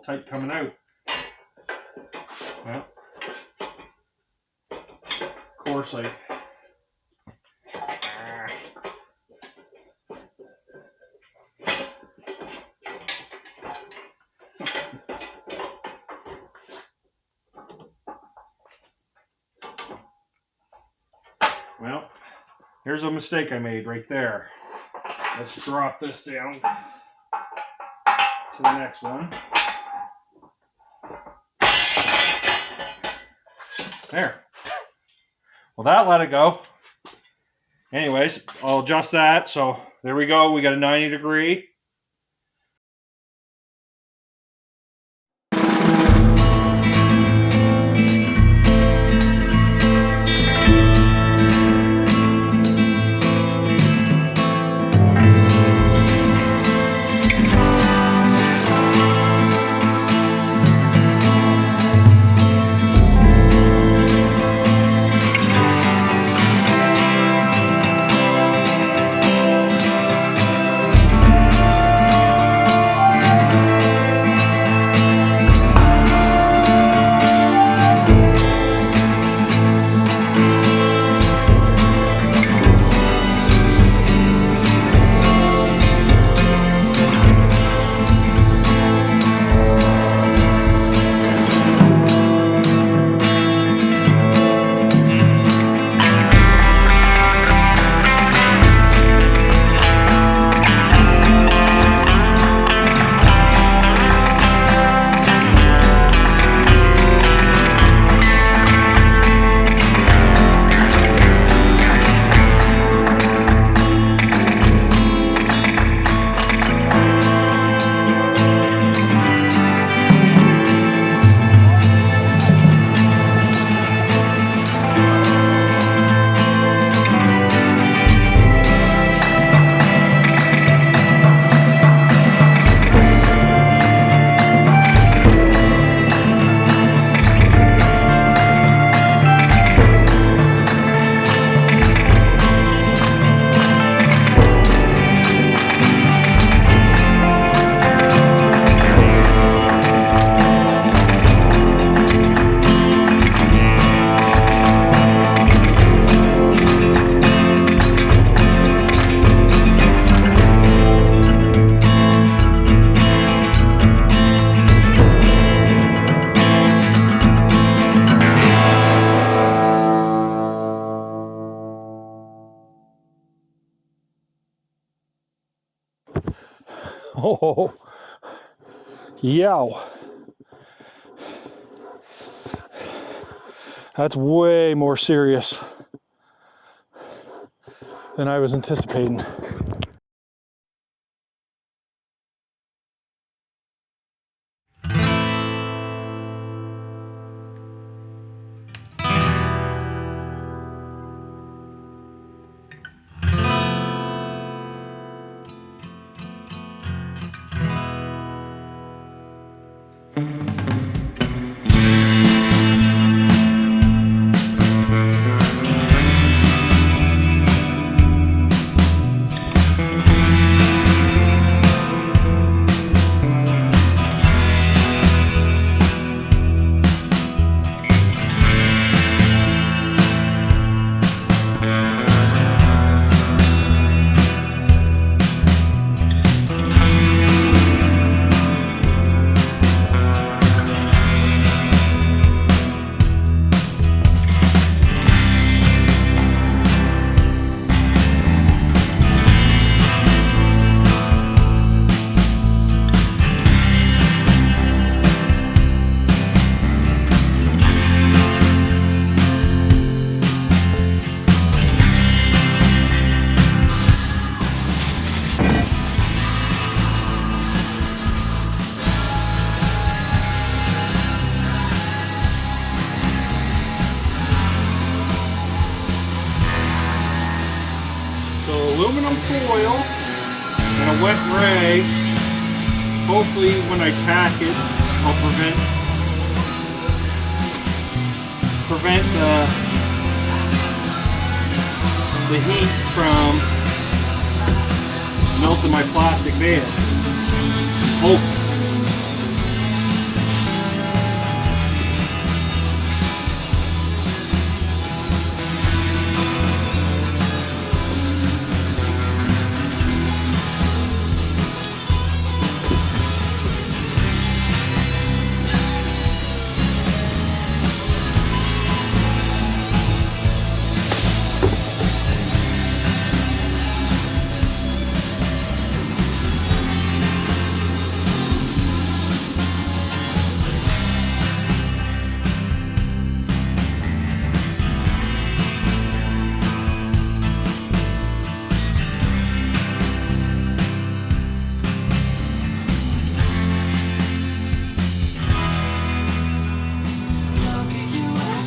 tight coming out. Well, of course well, here's a mistake I made right there. Let's drop this down to the next one. There. Well, that let it go. Anyways, I'll adjust that. So there we go. We got a 90°. Oh, yow. That's way more serious than I was anticipating. Aluminum foil and a wet rag. Hopefully when I tack it, I'll prevent the heat from melting my plastic band. Hopefully.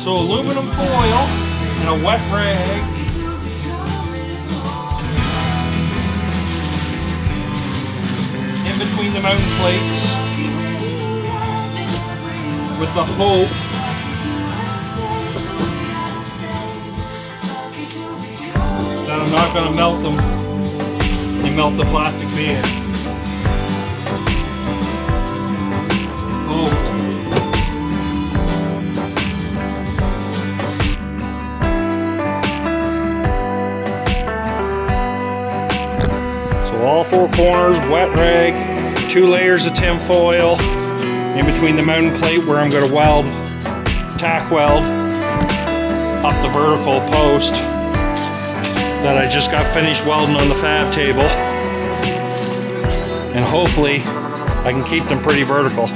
So aluminum foil and a wet rag. In between the mounting plates with the hope that I'm not going to melt them and melt the plastic band. Oh. So all four corners, wet rag, 2 layers of tin foil in between the mounting plate where I'm going to weld, tack weld up the vertical post that I just got finished welding on the fab table, and hopefully I can keep them pretty vertical.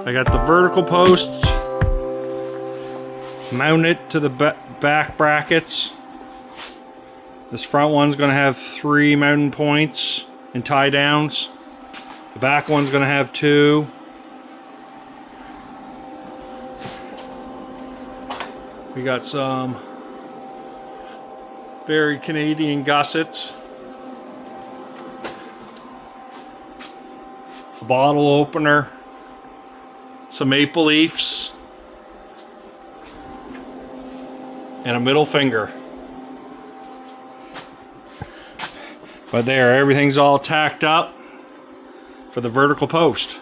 I got the vertical post mounted to the back brackets. This front one's going to have 3 mounting points and tie downs. The back one's going to have 2. We got some very Canadian gussets. A bottle opener. Some maple leaves. And a middle finger. But there, everything's all tacked up for the vertical post.